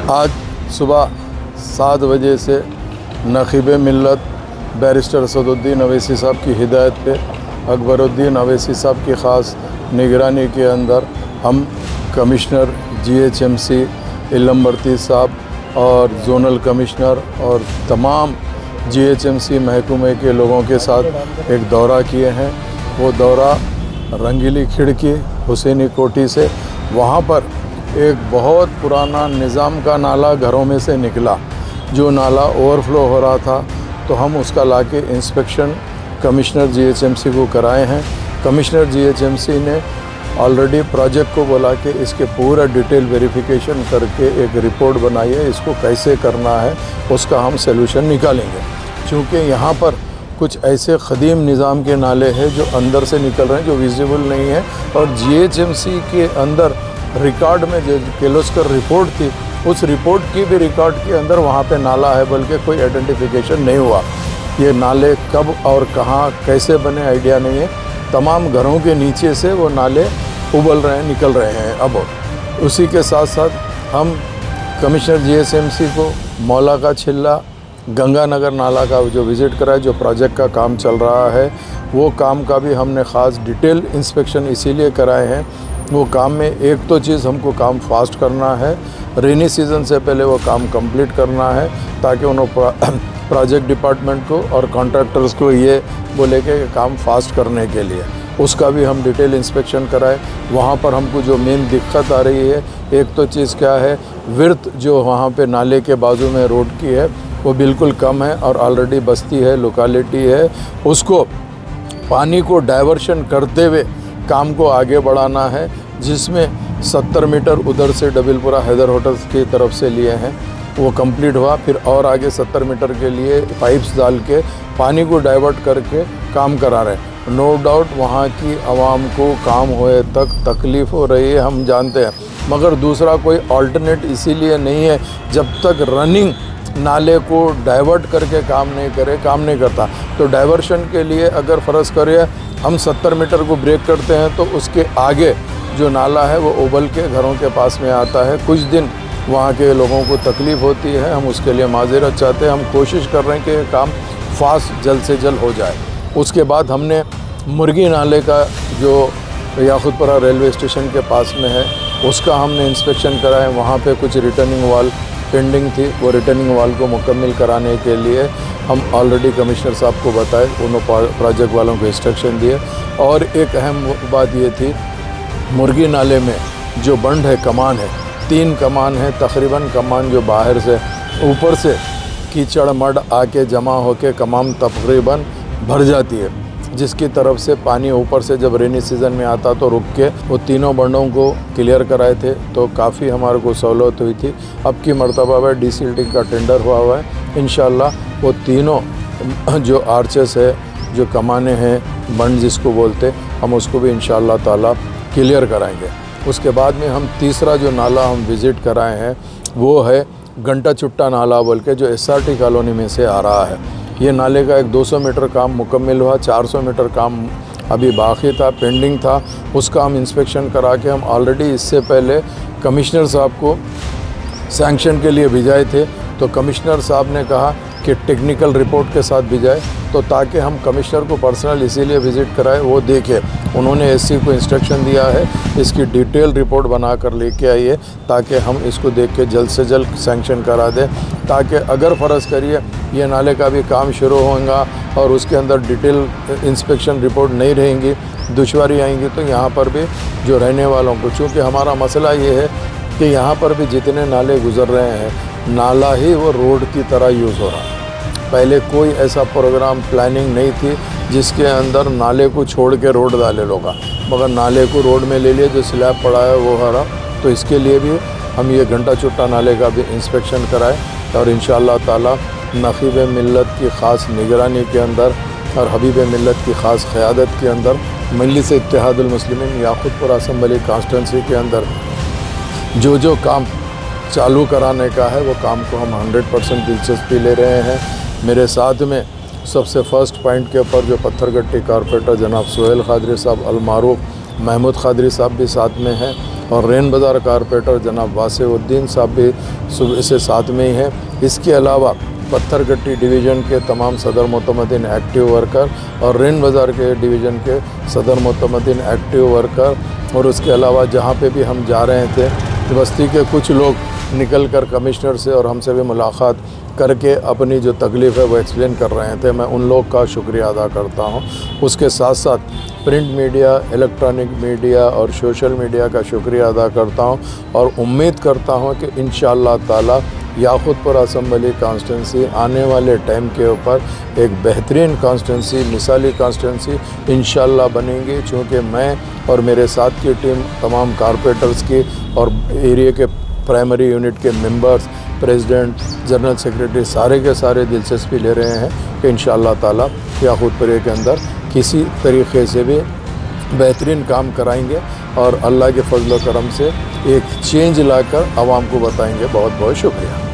आज सुबह 7 बजे से नखीब मिल्लत बैरिस्टर असदुद्दीन अवैसी साहब की हिदायत पे अकबरुद्दीन अवैसी साहब की ख़ास निगरानी के अंदर हम कमिश्नर GHMC इलमबर्ती साहब और जोनल कमिश्नर और तमाम GHMC महकमे के लोगों के साथ एक दौरा किए हैं। वो दौरा रंगीली खिड़की हुसैनी कोठी से, वहाँ पर एक बहुत पुराना निज़ाम का नाला घरों में से निकला, जो नाला ओवरफ्लो हो रहा था, तो हम उसका लाके इंस्पेक्शन कमिश्नर GHMC को कराए हैं। कमिश्नर GHMC ने ऑलरेडी प्रोजेक्ट को बोला कि इसके पूरा डिटेल वेरिफिकेशन करके एक रिपोर्ट बनाई है, इसको कैसे करना है उसका हम सलूशन निकालेंगे। क्योंकि यहाँ पर कुछ ऐसे क़दीम निज़ाम के नाले हैं जो अंदर से निकल रहे हैं, जो विजिबल नहीं है, और GHMC के अंदर रिकॉर्ड में जो किर्लोस्कर रिपोर्ट थी, उस रिपोर्ट की भी रिकॉर्ड के अंदर वहाँ पे नाला है, बल्कि कोई आइडेंटिफिकेशन नहीं हुआ। ये नाले कब और कहाँ कैसे बने आइडिया नहीं है। तमाम घरों के नीचे से वो नाले उबल रहे हैं, निकल रहे हैं। अब उसी के साथ साथ हम कमिश्नर GHMC को मौला का छिल्ला गंगानगर नाला का जो विज़िट कराया, जो प्रोजेक्ट का काम चल रहा है, वो काम का भी हमने ख़ास डिटेल इंस्पेक्शन इसीलिए कराए हैं। वो काम में एक तो चीज़ हमको काम फास्ट करना है, रेनी सीज़न से पहले वो काम कंप्लीट करना है, ताकि उन्होंने प्रोजेक्ट डिपार्टमेंट को और कॉन्ट्रैक्टर्स को ये बोले कि काम फास्ट करने के लिए उसका भी हम डिटेल इंस्पेक्शन कराए। वहाँ पर हमको जो मेन दिक्कत आ रही है, एक तो चीज़ क्या है, विर्थ जो वहाँ पे नाले के बाजू में रोड की है वो बिल्कुल कम है, और ऑलरेडी बस्ती है, लोकेलिटी है, उसको पानी को डाइवर्शन करते हुए काम को आगे बढ़ाना है, जिसमें 70 मीटर उधर से डबिलपुरा हैदर होटल्स की तरफ से लिए हैं, वो कंप्लीट हुआ। फिर और आगे 70 मीटर के लिए पाइप्स डाल के पानी को डाइवर्ट करके काम करा रहे हैं। नो डाउट वहाँ की आवाम को काम होए तक तकलीफ़ हो रही है, हम जानते हैं, मगर दूसरा कोई अल्टरनेट इसीलिए नहीं है, जब तक रनिंग नाले को डाइवर्ट करके काम नहीं करता। तो डाइवर्शन के लिए अगर फ़र्ज़ करिए हम 70 मीटर को ब्रेक करते हैं, तो उसके आगे जो नाला है वो उबल के घरों के पास में आता है। कुछ दिन वहाँ के लोगों को तकलीफ़ होती है, हम उसके लिए माज़रत चाहते हैं। हम कोशिश कर रहे हैं कि ये काम फास्ट जल्द से जल्द हो जाए। उसके बाद हमने मुर्गी नाले का जो याकुतपुरा रेलवे स्टेशन के पास में है, उसका हमने इंस्पेक्शन करा है। वहाँ पे कुछ रिटर्निंग वाल पेंडिंग थी, वो रिटर्निंग वाल को मुकम्मल कराने के लिए हम ऑलरेडी कमिश्नर साहब को बताए, उन्होंने प्रोजेक्ट वालों को इंस्ट्रक्शन दिए। और एक अहम बात ये थी, मुर्गी नाले में जो बंड है, कमान है, 3 कमान है तकरीबन। कमान जो बाहर से ऊपर से कीचड़ मड आके जमा होके कमान तकरीबन भर जाती है, जिसकी तरफ से पानी ऊपर से जब रेनी सीज़न में आता तो रुक के वो तीनों बंडों को क्लियर कराए थे, तो काफ़ी हमारे को सहूलत हुई थी। अब की मरतबा में डीसिल्टिंग का टेंडर हुआ है, इंशाल्लाह वो तीनों जो आर्चेस है, जो कमाने हैं, बंड जिसको बोलते, हम उसको भी इंशाल्लाह ताला क्लियर कराएंगे। उसके बाद में हम तीसरा जो नाला हम विज़िट कराए हैं वो है घंटा चुट्टा नाला बोल के, जो SRT कॉलोनी में से आ रहा है। ये नाले का एक 200 मीटर काम मुकम्मल हुआ, 400 मीटर काम अभी बाकी था, पेंडिंग था। उसका हम इंस्पेक्शन करा के हम ऑलरेडी इससे पहले कमिश्नर साहब को सैंक्शन के लिए भिजाए थे, तो कमिश्नर साहब ने कहा कि टेक्निकल रिपोर्ट के साथ भिजाए, तो ताकि हम कमिश्नर को पर्सनल इसीलिए विज़िट कराए, वो देखे। उन्होंने SC को इंस्ट्रक्शन दिया है इसकी डिटेल रिपोर्ट बना कर लेके आइए, ताकि हम इसको देख के जल्द से जल्द सैंक्शन करा दें, ताकि अगर फ़र्ज़ करिए ये नाले का भी काम शुरू होगा और उसके अंदर डिटेल इंस्पेक्शन रिपोर्ट नहीं रहेंगी, दुश्वारी आएंगी, तो यहाँ पर भी जो रहने वालों को, चूँकि हमारा मसला ये है कि यहाँ पर भी जितने नाले गुज़र रहे हैं, नाला ही वो रोड की तरह यूज़ हो रहा है। पहले कोई ऐसा प्रोग्राम प्लानिंग नहीं थी जिसके अंदर नाले को छोड़ के रोड डाले लोग, मगर नाले को रोड में ले लिए, जो स्लैब पड़ा है वो हरा। तो इसके लिए भी हम ये घंटा चुट्टा नाले का भी इंस्पेक्शन कराए, और इंशाअल्लाह ताला नखीब मिल्लत की ख़ास निगरानी के अंदर और हबीब मिल्लत की ख़ास क़यादत के अंदर मजलिस इत्तेहादुल मुस्लिमीन याकुतपुरा असम्बली कॉन्स्टिट्यूंसी के अंदर जो काम चालू कराने का है, वो काम को हम 100% दिलचस्पी ले रहे हैं। मेरे साथ में सबसे फर्स्ट पॉइंट के ऊपर जो पत्थरगट्टी कारपोरेटर जनाब सुहेल खादरी साहब, अलमारूफ महमूद खादरी साहब भी साथ में हैं, और रेन बाज़ार कारपोरेटर जनाब वासिउद्दीन साहब भी सुबह से साथ में ही हैं। इसके अलावा पत्थरगट्टी डिवीज़न के तमाम सदर मोतमदीन एक्टिव वर्कर और रेन बाज़ार के डिवीज़न के सदर मोतमदीन एक्टिव वर्कर, और उसके अलावा जहाँ पे भी हम जा रहे थे बस्ती के कुछ लोग निकल कर कमिश्नर से और हमसे भी मुलाकात करके अपनी जो तकलीफ़ है वो एक्सप्लेन कर रहे थे। मैं उन लोग का शुक्रिया अदा करता हूँ। उसके साथ साथ प्रिंट मीडिया, इलेक्ट्रॉनिक मीडिया और सोशल मीडिया का शुक्रिया अदा करता हूँ और उम्मीद करता हूँ कि इंशाअल्लाह ताला याकूतपुर असम्बली कॉन्स्टिट्यूंसी आने वाले टाइम के ऊपर एक बेहतरीन कॉन्स्टिट्यूंसी, मिसाली कॉन्स्टिट्यूंसी इंशाअल्लाह बनेगी। चूँकि मैं और मेरे साथ की टीम तमाम कारपोरेटर्स की और एरिया के प्राइमरी यूनिट के मेंबर्स, प्रेसिडेंट, जनरल सेक्रेटरी सारे के सारे दिलचस्पी ले रहे हैं कि इंशाअल्लाह ताला याकूतपुर के अंदर किसी तरीक़े से भी बेहतरीन काम कराएंगे और अल्लाह के फजल व करम से एक चेंज लाकर आवाम को बताएंगे। बहुत बहुत शुक्रिया।